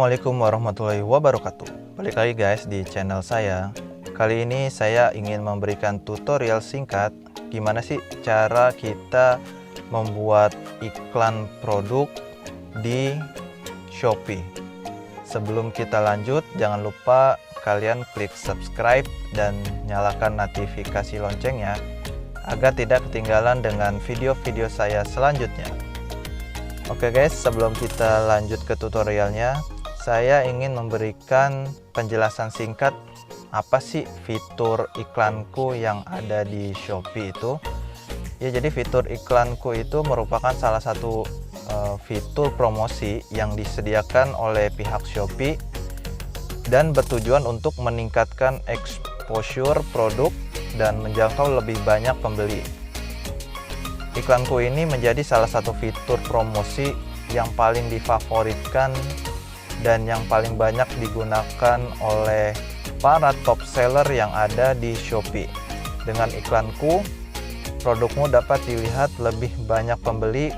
Assalamualaikum warahmatullahi wabarakatuh. Balik lagi guys di channel saya. Kali ini saya ingin memberikan tutorial singkat gimana sih cara kita membuat iklan produk di Shopee. Sebelum kita lanjut, jangan lupa kalian klik subscribe dan nyalakan notifikasi loncengnya agar tidak ketinggalan dengan video-video saya selanjutnya. Oke guys, sebelum kita lanjut ke tutorialnya, saya ingin memberikan penjelasan singkat apa sih fitur iklanku yang ada di Shopee itu. Ya, jadi fitur iklanku itu merupakan salah satu fitur promosi yang disediakan oleh pihak Shopee dan bertujuan untuk meningkatkan exposure produk dan menjangkau lebih banyak pembeli. Iklanku ini menjadi salah satu fitur promosi yang paling difavoritkan dan yang paling banyak digunakan oleh para top seller yang ada di Shopee. Dengan iklanku, produkmu dapat dilihat lebih banyak pembeli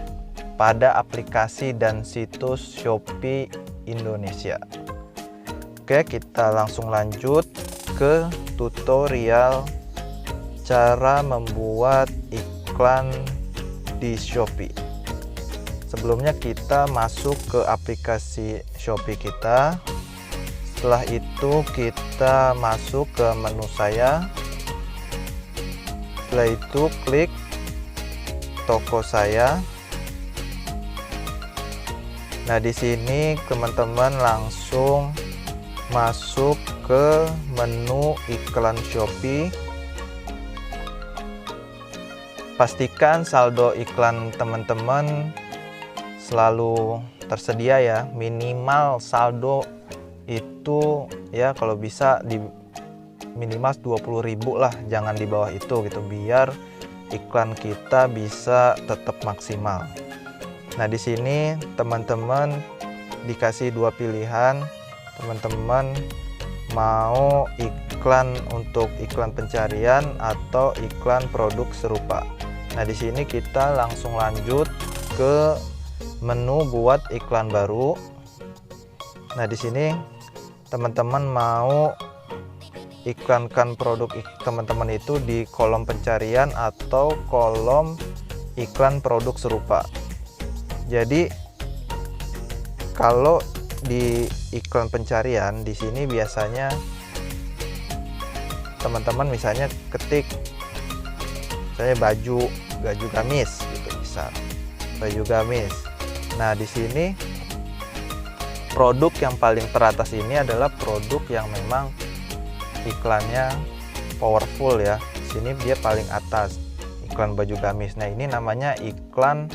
pada aplikasi dan situs Shopee Indonesia. Oke, kita langsung lanjut ke tutorial cara membuat iklan di Shopee. Sebelumnya kita masuk ke aplikasi Shopee kita. Setelah itu kita masuk ke menu saya. Setelah itu klik toko saya. Nah, di sini teman-teman langsung masuk ke menu iklan Shopee. Pastikan saldo iklan teman-teman selalu tersedia ya, minimal saldo itu ya kalau bisa di minimal 20.000 lah, jangan di bawah itu gitu, biar iklan kita bisa tetap maksimal. Nah, di sini teman-teman dikasih dua pilihan, teman-teman mau iklan untuk iklan pencarian atau iklan produk serupa. Nah, di sini kita langsung lanjut ke menu buat iklan baru. Nah, di sini teman-teman mau iklankan produk teman-teman itu di kolom pencarian atau kolom iklan produk serupa. Jadi kalau di iklan pencarian di sini biasanya teman-teman misalnya ketik saya baju gamis gitu, bisa baju gamis. Nah, di sini produk yang paling teratas ini adalah produk yang memang iklannya powerful ya. Di sini dia paling atas, iklan baju gamis. Nah, ini namanya iklan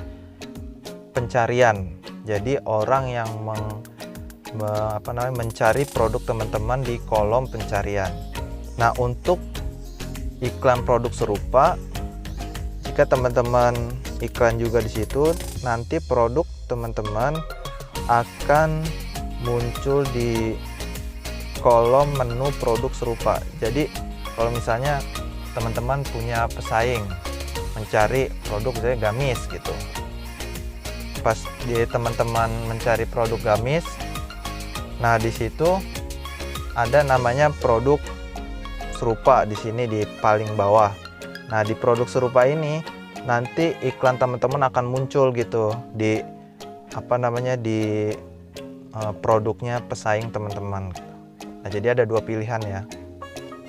pencarian. Jadi orang yang mencari produk teman-teman di kolom pencarian. Nah, untuk iklan produk serupa, jika teman-teman iklan juga di situ, nanti produk teman-teman akan muncul di kolom menu produk serupa. Jadi kalau misalnya teman-teman punya pesaing mencari produk misalnya gamis gitu, pas di teman-teman mencari produk gamis, nah di situ ada namanya produk serupa di sini di paling bawah. Nah, di produk serupa ini nanti iklan teman-teman akan muncul gitu di di produknya pesaing teman-teman. Nah, jadi ada dua pilihan ya,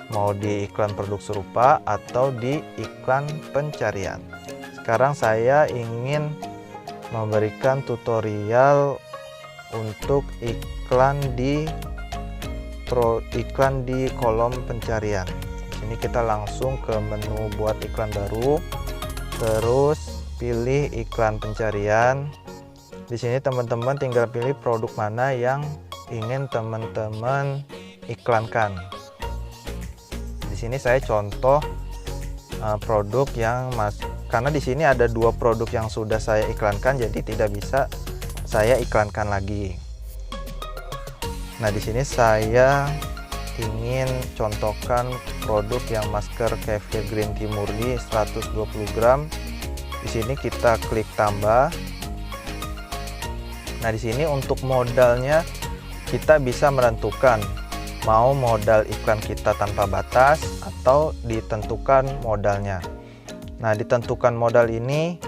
mau di iklan produk serupa atau di iklan pencarian. Sekarang saya ingin memberikan tutorial untuk iklan di kolom pencarian. Ini kita langsung ke menu buat iklan baru, terus pilih iklan pencarian. Di sini teman-teman tinggal pilih produk mana yang ingin teman-teman iklankan. Di sini saya contoh produk yang karena di sini ada dua produk yang sudah saya iklankan, jadi tidak bisa saya iklankan lagi. Nah, di sini saya ingin contohkan produk yang masker Kefir Green Tea Murni 120 gram. Di sini kita klik tambah. Nah, di sini untuk modalnya kita bisa menentukan mau modal iklan kita tanpa batas atau ditentukan modalnya. Nah, ditentukan modal ini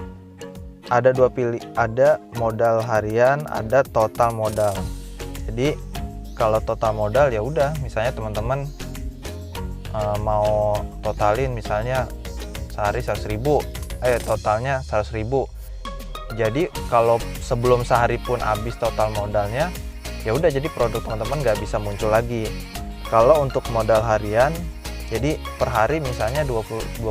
ada dua pilih, ada modal harian, ada total modal. Jadi kalau total modal ya udah, misalnya teman-teman mau totalin misalnya sehari 100.000, totalnya 100.000. Jadi kalau sebelum sehari pun habis total modalnya, ya udah, jadi produk teman-teman nggak bisa muncul lagi. Kalau untuk modal harian, jadi per hari misalnya 20.000.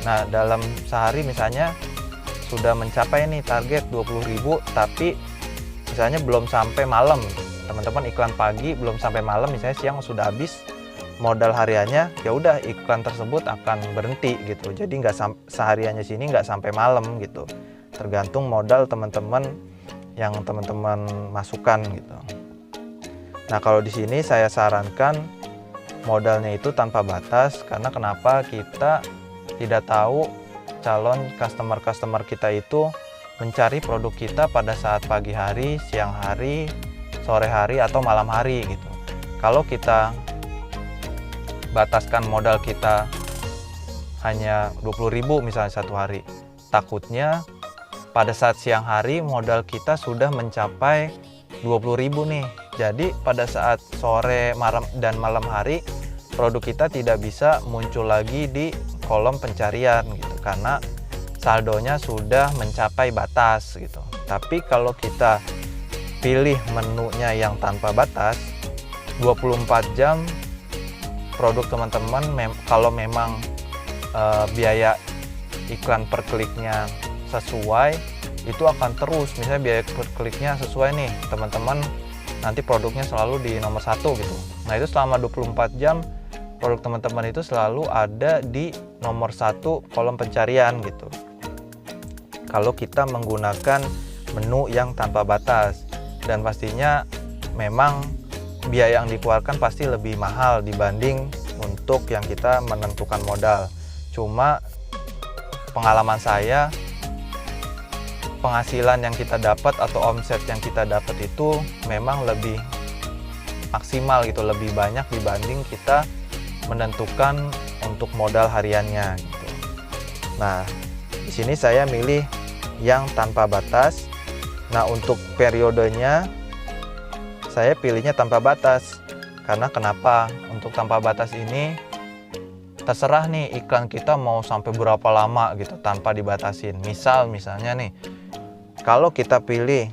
Nah, dalam sehari misalnya sudah mencapai nih target 20.000, tapi misalnya belum sampai malam, teman-teman iklan pagi belum sampai malam, misalnya siang sudah habis modal hariannya, ya udah iklan tersebut akan berhenti gitu. Jadi nggak sehariannya sini nggak sampai malam gitu. Tergantung modal teman-teman yang teman-teman masukkan gitu. Nah, kalau di sini saya sarankan modalnya itu tanpa batas, karena kenapa? Kita tidak tahu calon customer kita itu mencari produk kita pada saat pagi hari, siang hari, sore hari, atau malam hari gitu. Kalau kita bataskan modal kita hanya 20.000 misalnya satu hari, takutnya pada saat siang hari modal kita sudah mencapai 20.000 nih. Jadi pada saat sore, malam, dan malam hari produk kita tidak bisa muncul lagi di kolom pencarian gitu, karena saldonya sudah mencapai batas gitu. Tapi kalau kita pilih menunya yang tanpa batas, 24 jam produk teman-teman kalau memang biaya iklan per kliknya sesuai, itu akan terus. Misalnya biaya per kliknya sesuai nih, teman-teman nanti produknya selalu di nomor 1 gitu. Nah, itu selama 24 jam produk teman-teman itu selalu ada di nomor 1 kolom pencarian gitu. Kalau kita menggunakan menu yang tanpa batas, dan pastinya memang biaya yang dikeluarkan pasti lebih mahal dibanding untuk yang kita menentukan modal. Cuma pengalaman saya, penghasilan yang kita dapat atau omset yang kita dapat itu memang lebih maksimal gitu, lebih banyak dibanding kita menentukan untuk modal hariannya gitu. Nah, di sini saya milih yang tanpa batas. Nah, untuk periodenya saya pilihnya tanpa batas. Karena kenapa? Untuk tanpa batas ini terserah nih iklan kita mau sampai berapa lama gitu tanpa dibatasin. Misalnya nih, kalau kita pilih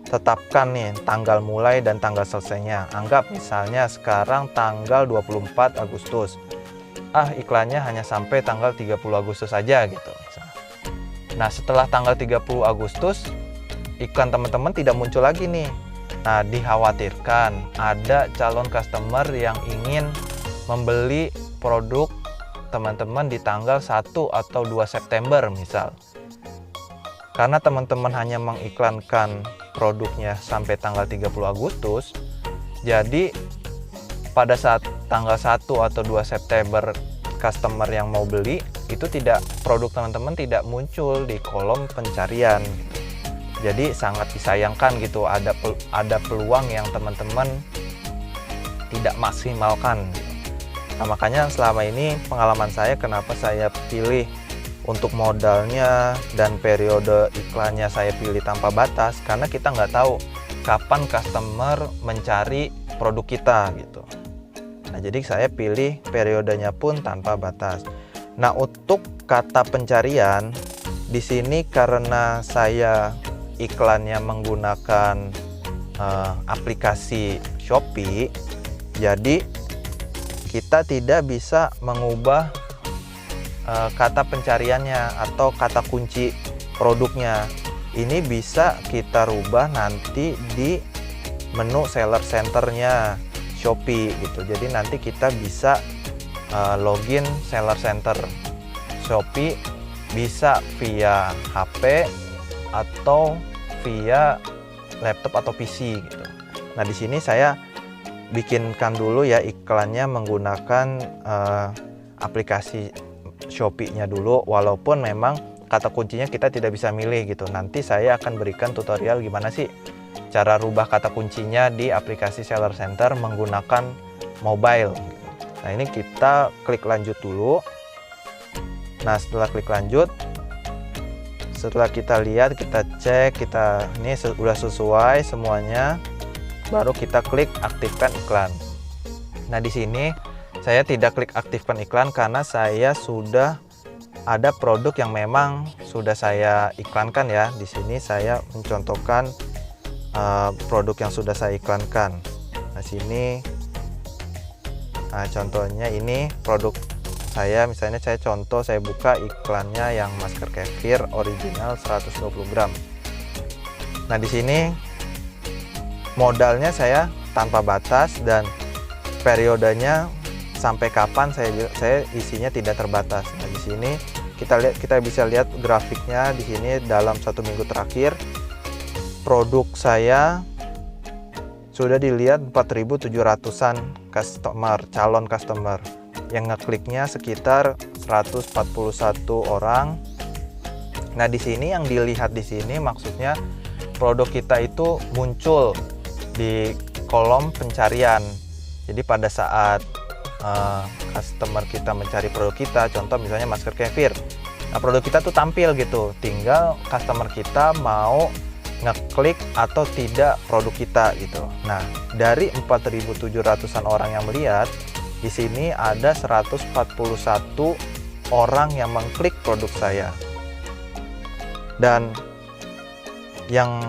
tetapkan nih tanggal mulai dan tanggal selesainya. Anggap misalnya sekarang tanggal 24 Agustus. Iklannya hanya sampai tanggal 30 Agustus saja gitu. Nah, setelah tanggal 30 Agustus iklan teman-teman tidak muncul lagi nih. Nah, dikhawatirkan ada calon customer yang ingin membeli produk teman-teman di tanggal 1 atau 2 September misal. Karena teman-teman hanya mengiklankan produknya sampai tanggal 30 Agustus, jadi pada saat tanggal 1 atau 2 September customer yang mau beli, itu produk teman-teman tidak muncul di kolom pencarian. Jadi sangat disayangkan gitu, ada peluang yang teman-teman tidak maksimalkan. Nah, makanya selama ini pengalaman saya, kenapa saya pilih untuk modalnya dan periode iklannya saya pilih tanpa batas, karena kita nggak tahu kapan customer mencari produk kita gitu. Nah, jadi saya pilih periodenya pun tanpa batas. Nah, untuk kata pencarian di sini karena saya iklannya menggunakan aplikasi Shopee, jadi kita tidak bisa mengubah kata pencariannya atau kata kunci produknya. Ini bisa kita rubah nanti di menu seller centernya Shopee gitu. Jadi nanti kita bisa login seller center Shopee, bisa via HP atau via laptop atau PC gitu. Nah, di sini saya bikinkan dulu ya iklannya menggunakan aplikasi Shopee-nya dulu, walaupun memang kata kuncinya kita tidak bisa milih gitu. Nanti saya akan berikan tutorial gimana sih cara rubah kata kuncinya di aplikasi Seller Center menggunakan mobile. Nah, ini kita klik lanjut dulu. Nah, setelah klik lanjut, setelah kita lihat, kita cek, ini sudah sesuai semuanya, baru kita klik aktifkan iklan. Nah, di sini saya tidak klik aktifkan iklan karena saya sudah ada produk yang memang sudah saya iklankan ya. Di sini saya mencontohkan produk yang sudah saya iklankan. Nah, sini, contohnya ini produk saya, misalnya saya buka iklannya yang masker kefir original 120 gram. Nah, di sini modalnya saya tanpa batas dan periodenya sampai kapan saya isinya tidak terbatas. Nah, di sini kita bisa lihat grafiknya. Di sini dalam 1 minggu terakhir produk saya sudah dilihat 4.700-an calon customer yang ngekliknya sekitar 141 orang. Nah, di sini yang dilihat di sini maksudnya produk kita itu muncul di kolom pencarian. Jadi pada saat customer kita mencari produk kita, contoh misalnya masker kefir, nah produk kita tuh tampil gitu, tinggal customer kita mau ngeklik atau tidak produk kita gitu. Nah, dari 4.700-an orang yang melihat, di sini ada 141 orang yang mengklik produk saya. Dan yang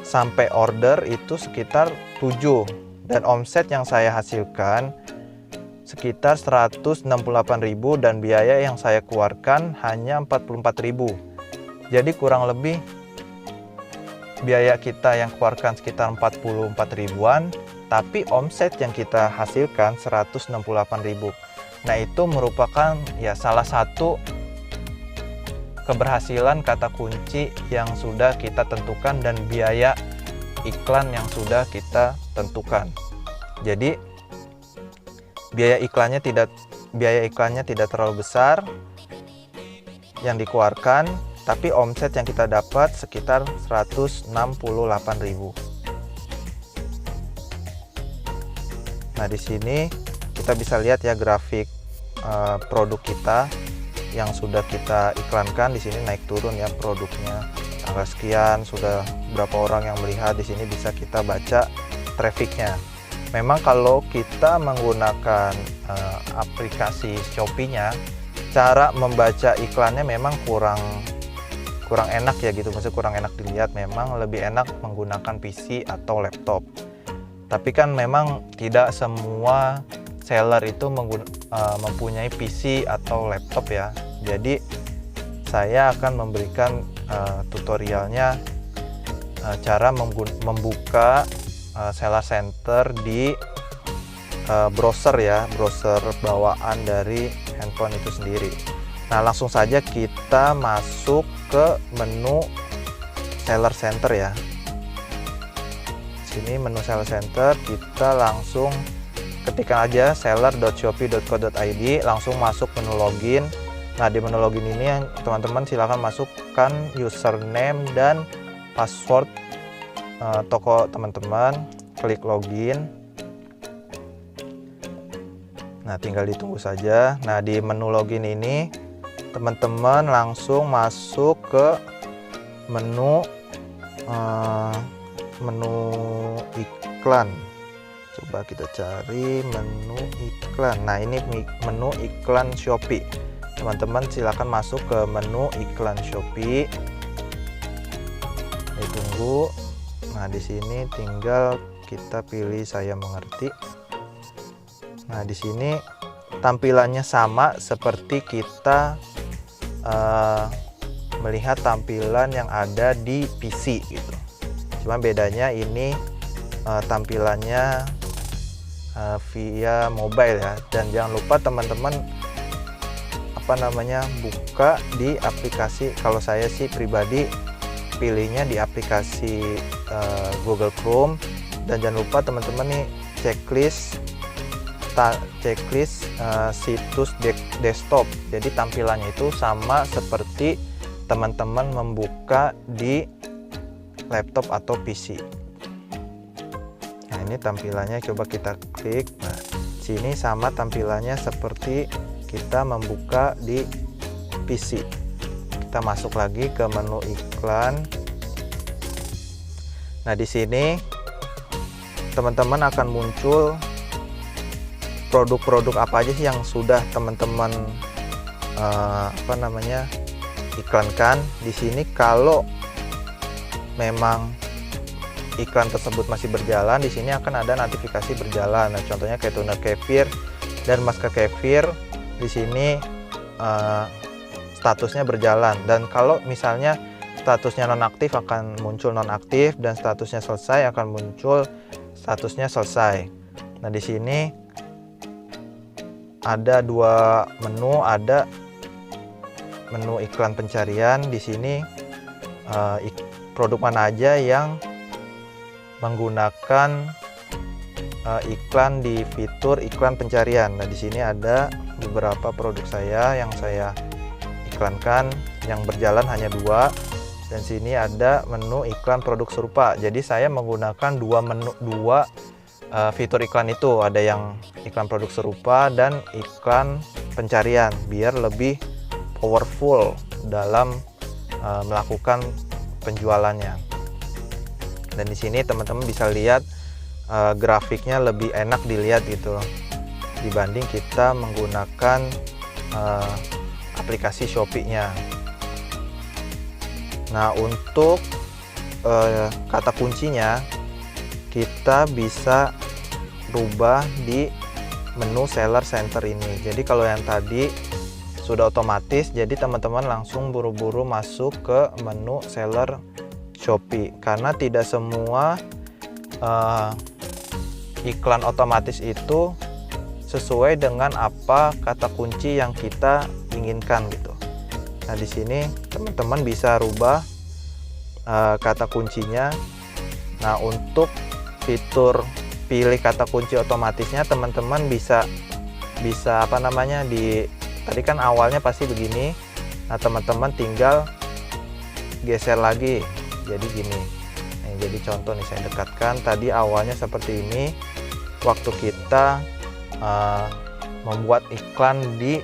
sampai order itu sekitar 7, dan omset yang saya hasilkan sekitar 168.000 dan biaya yang saya keluarkan hanya 44.000. Jadi kurang lebih biaya kita yang keluarkan sekitar 44 ribuan, tapi omset yang kita hasilkan 168.000. Nah, itu merupakan ya salah satu keberhasilan kata kunci yang sudah kita tentukan dan biaya iklan yang sudah kita tentukan. Jadi biaya iklannya tidak terlalu besar yang dikeluarkan, tapi omset yang kita dapat sekitar 168.000. Nah, di sini kita bisa lihat ya grafik produk kita yang sudah kita iklankan. Di sini naik turun ya produknya, tanggal sekian sudah berapa orang yang melihat. Di sini bisa kita baca trafficnya. Memang kalau kita menggunakan aplikasi Shopee-nya, cara membaca iklannya memang kurang enak ya gitu, maksudnya kurang enak dilihat. Memang lebih enak menggunakan PC atau laptop. Tapi kan memang tidak semua seller itu mempunyai PC atau laptop ya. Jadi saya akan memberikan tutorialnya cara membuka Seller Center di browser ya, browser bawaan dari handphone itu sendiri. Nah, langsung saja kita masuk ke menu Seller Center ya. Sini menu Seller Center, kita langsung ketikkan aja seller.shopee.co.id, langsung masuk menu login. Nah, di menu login ini teman-teman silahkan masukkan username dan password toko teman-teman, klik login. Nah, tinggal ditunggu saja. Nah, di menu login ini teman-teman langsung masuk ke menu iklan. Coba kita cari menu iklan. Nah, ini menu iklan Shopee. Teman-teman silakan masuk ke menu iklan Shopee. Ditunggu. Nah, di sini tinggal kita pilih saya mengerti. Nah, di sini tampilannya sama seperti kita melihat tampilan yang ada di PC gitu. Cuma bedanya ini tampilannya via mobile ya. Dan jangan lupa teman-teman buka di aplikasi. Kalau saya sih pribadi pilihnya di aplikasi Google Chrome. Dan jangan lupa teman-teman nih checklist situs desktop. Jadi tampilannya itu sama seperti teman-teman membuka di laptop atau PC. ini tampilannya, coba kita klik. Nah, sini sama tampilannya seperti kita membuka di PC. Kita masuk lagi ke menu iklan. Nah, di sini teman-teman akan muncul produk-produk apa aja sih yang sudah teman-teman iklankan. Di sini kalau memang iklan tersebut masih berjalan, di sini akan ada notifikasi berjalan. Nah, contohnya kayak toner kefir dan masker kefir, di sini statusnya berjalan. Dan kalau misalnya statusnya nonaktif akan muncul nonaktif, dan statusnya selesai akan muncul statusnya selesai. Nah, di sini ada dua menu, ada menu iklan pencarian. Di sini produk mana aja yang menggunakan iklan di fitur iklan pencarian. Nah, di sini ada beberapa produk saya yang saya iklankan, yang berjalan hanya 2, dan sini ada menu iklan produk serupa. Jadi saya menggunakan dua fitur iklan itu, ada yang iklan produk serupa dan iklan pencarian, biar lebih powerful dalam melakukan penjualannya. Dan di sini teman-teman bisa lihat grafiknya lebih enak dilihat gitu dibanding kita menggunakan aplikasi Shopee-nya. Nah, untuk kata kuncinya kita bisa rubah di menu Seller Center ini. Jadi kalau yang tadi sudah otomatis, jadi teman-teman langsung buru-buru masuk ke menu Seller Shopee, karena tidak semua iklan otomatis itu sesuai dengan apa kata kunci yang kita inginkan gitu. Nah, di sini teman-teman bisa rubah kata kuncinya. Nah, untuk fitur pilih kata kunci otomatisnya teman-teman bisa tadi kan awalnya pasti begini. Nah, teman-teman tinggal geser lagi jadi gini. Nah, jadi contoh nih, saya dekatkan, tadi awalnya seperti ini waktu kita membuat iklan di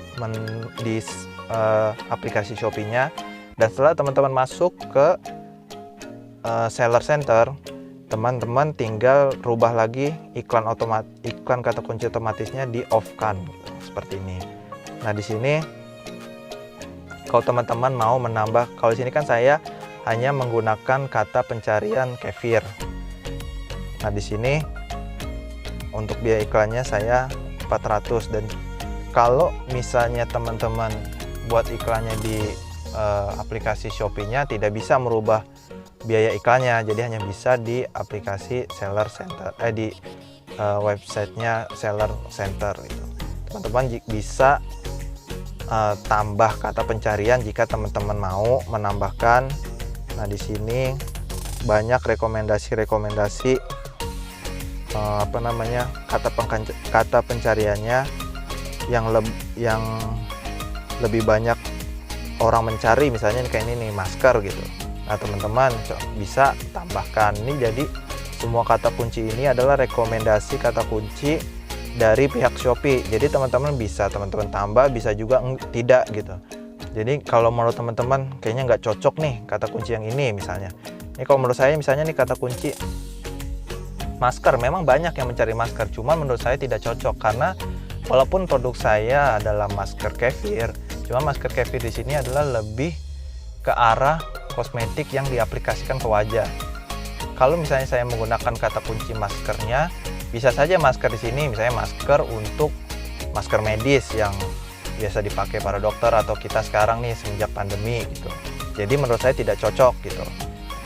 aplikasi Shopee-nya. Dan setelah teman-teman masuk ke Seller Center, teman-teman tinggal rubah lagi iklan kata kunci otomatisnya di off-kan seperti ini. Nah, di sini kalau teman-teman mau menambah, kalau di sini kan saya hanya menggunakan kata pencarian kefir. Nah, di sini untuk biaya iklannya saya 400, dan kalau misalnya teman-teman buat iklannya di aplikasi Shopee-nya tidak bisa merubah biaya iklannya, jadi hanya bisa di aplikasi Seller Center, di websitenya Seller Center gitu. Teman-teman bisa tambah kata pencarian jika teman-teman mau menambahkan. Nah, di sini banyak rekomendasi kata pencariannya yang lebih banyak orang mencari, misalnya kayak ini nih, masker gitu. Nah, teman-teman bisa tambahkan ini. Jadi semua kata kunci ini adalah rekomendasi kata kunci dari pihak Shopee. Jadi teman-teman tambah, bisa juga tidak gitu. Jadi kalau menurut teman-teman kayaknya nggak cocok nih kata kunci yang ini misalnya. Ini kalau menurut saya misalnya nih kata kunci masker, memang banyak yang mencari masker, cuman menurut saya tidak cocok, karena walaupun produk saya adalah masker kefir, cuma masker kefir di sini adalah lebih ke arah kosmetik yang diaplikasikan ke wajah. Kalau misalnya saya menggunakan kata kunci maskernya, bisa saja masker di sini misalnya masker untuk masker medis yang biasa dipakai para dokter atau kita sekarang nih semenjak pandemi gitu. Jadi menurut saya tidak cocok gitu.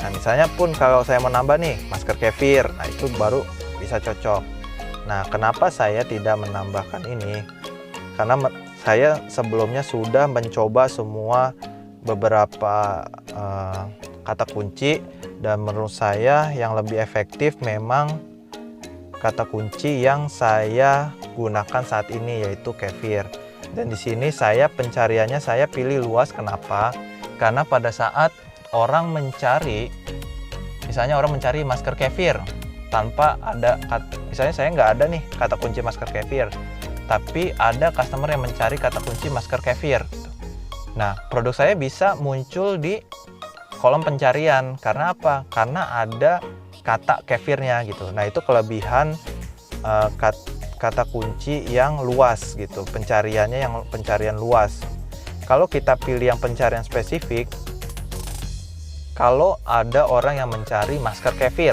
Nah, misalnya pun kalau saya menambah nih masker kefir, nah itu baru bisa cocok. Nah, kenapa saya tidak menambahkan ini? Karena saya sebelumnya sudah mencoba semua beberapa kata kunci, dan menurut saya yang lebih efektif memang kata kunci yang saya gunakan saat ini, yaitu kefir. Dan di sini saya pencariannya saya pilih luas. Kenapa? Karena pada saat orang mencari, misalnya orang mencari masker kefir, tanpa ada misalnya saya nggak ada nih kata kunci masker kefir, tapi ada customer yang mencari kata kunci masker kefir. Nah, produk saya bisa muncul di kolom pencarian. Karena apa? Karena ada kata kefirnya gitu. Nah, itu kelebihan kata kunci yang luas gitu. Pencariannya yang pencarian luas. Kalau kita pilih yang pencarian spesifik, kalau ada orang yang mencari masker kefir,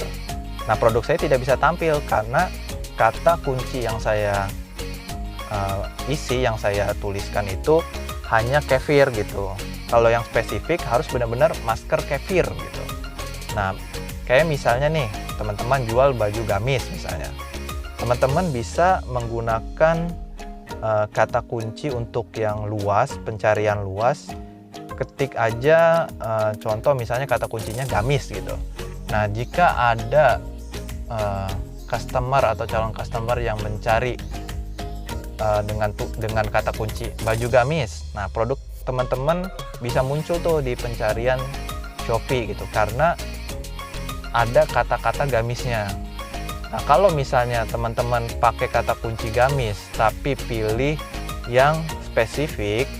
nah produk saya tidak bisa tampil karena kata kunci yang saya isi, yang saya tuliskan itu hanya kefir gitu. Kalau yang spesifik harus benar-benar masker kefir gitu. Nah, kayak misalnya nih, teman-teman jual baju gamis misalnya. Teman-teman bisa menggunakan kata kunci untuk yang luas, pencarian luas. Ketik aja contoh misalnya kata kuncinya gamis gitu. Nah, jika ada customer atau calon customer yang mencari dengan kata kunci baju gamis, nah produk teman-teman bisa muncul tuh di pencarian Shopee gitu karena ada kata-kata gamisnya. Nah, kalau misalnya teman-teman pakai kata kunci gamis tapi pilih yang spesifik,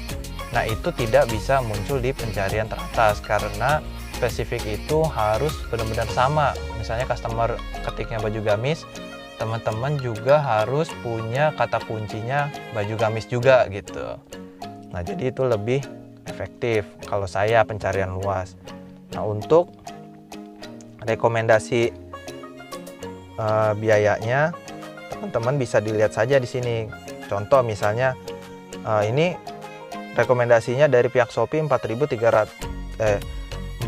nah itu tidak bisa muncul di pencarian teratas karena spesifik itu harus benar-benar sama. Misalnya customer ketiknya baju gamis, teman-teman juga harus punya kata kuncinya baju gamis juga gitu. Nah, jadi itu lebih efektif kalau saya pencarian luas. Nah, untuk rekomendasi biayanya, teman-teman bisa dilihat saja di sini. Contoh misalnya ini rekomendasinya dari pihak Shopee 4.362.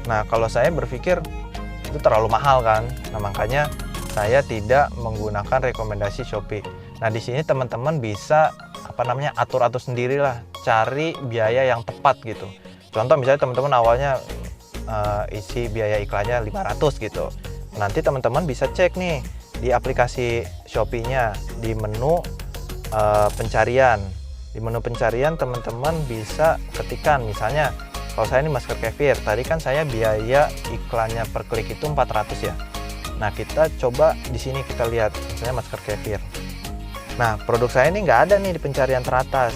Nah, kalau saya berpikir itu terlalu mahal kan. Nah, makanya saya tidak menggunakan rekomendasi Shopee. Nah, di sini teman-teman bisa atur-atur sendirilah, cari biaya yang tepat gitu. Contoh misalnya teman-teman awalnya isi biaya iklannya 500 gitu. Nanti teman-teman bisa cek nih di aplikasi Shopee-nya di menu pencarian. Di menu pencarian teman-teman bisa ketikkan misalnya kalau saya ini masker kefir, tadi kan saya biaya iklannya per klik itu 400 ya. Nah, kita coba di sini kita lihat misalnya masker kefir. Nah, produk saya ini nggak ada nih di pencarian teratas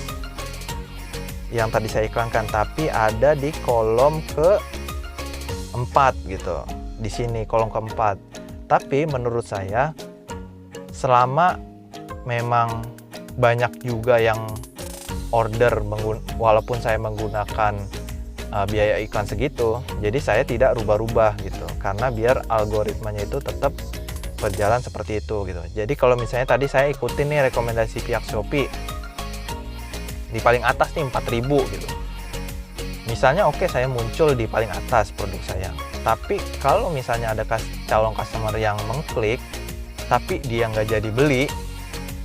yang tadi saya iklankan, tapi ada di kolom keempat gitu. Di sini kolom keempat. Tapi menurut saya selama memang banyak juga yang order walaupun saya menggunakan biaya iklan segitu, jadi saya tidak rubah-rubah gitu karena biar algoritmanya itu tetap berjalan seperti itu gitu. Jadi kalau misalnya tadi saya ikutin nih rekomendasi pihak Shopee di paling atas nih 4.000 gitu, misalnya oke, saya muncul di paling atas produk saya, tapi kalau misalnya ada calon customer yang mengklik tapi dia nggak jadi beli,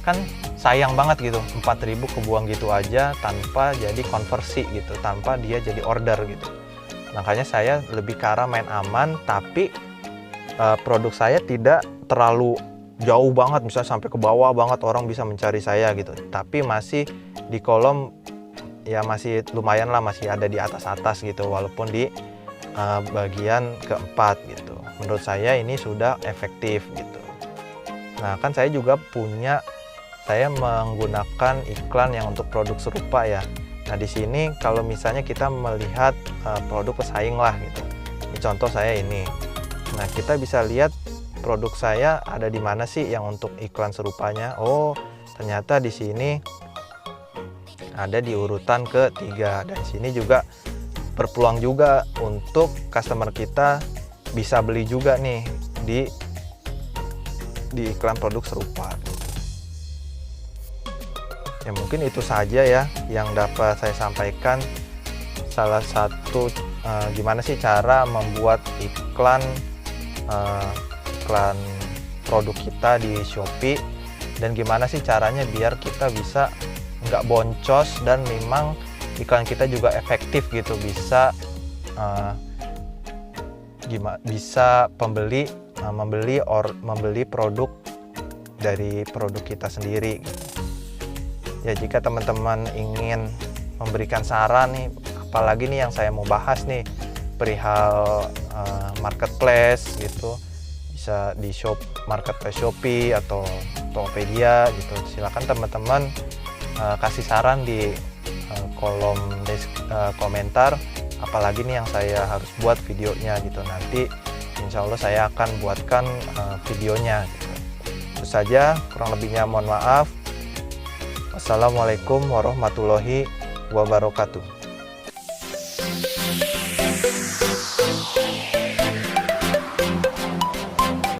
kan sayang banget gitu, 4.000 kebuang gitu aja tanpa jadi konversi gitu, tanpa dia jadi order gitu. Makanya saya lebih ke arah main aman, tapi produk saya tidak terlalu jauh banget, misalnya sampai ke bawah banget orang bisa mencari saya gitu, tapi masih di kolom ya masih lumayan lah, masih ada di atas-atas gitu, walaupun di bagian keempat gitu. Menurut saya ini sudah efektif gitu. Nah, kan saya juga saya menggunakan iklan yang untuk produk serupa ya. Nah, di sini kalau misalnya kita melihat produk pesaing lah gitu. Ini contoh saya ini. Nah, kita bisa lihat produk saya ada di mana sih yang untuk iklan serupanya. Oh, ternyata di sini ada di urutan ketiga. Dan sini juga berpeluang juga untuk customer kita bisa beli juga nih di iklan produk serupa. Ya, mungkin itu saja ya yang dapat saya sampaikan. Salah satu gimana sih cara membuat iklan produk kita di Shopee, dan gimana sih caranya biar kita bisa nggak boncos dan memang iklan kita juga efektif gitu, bisa bisa membeli produk dari produk kita sendiri gitu. Ya, jika teman-teman ingin memberikan saran nih, apalagi nih yang saya mau bahas nih, perihal marketplace gitu, bisa di marketplace Shopee atau Tokopedia gitu. Silakan teman-teman kasih saran di kolom komentar, apalagi nih yang saya harus buat videonya gitu. Nanti insya Allah saya akan buatkan videonya gitu. Itu saja, kurang lebihnya mohon maaf. Wassalamualaikum warahmatullahi wabarakatuh.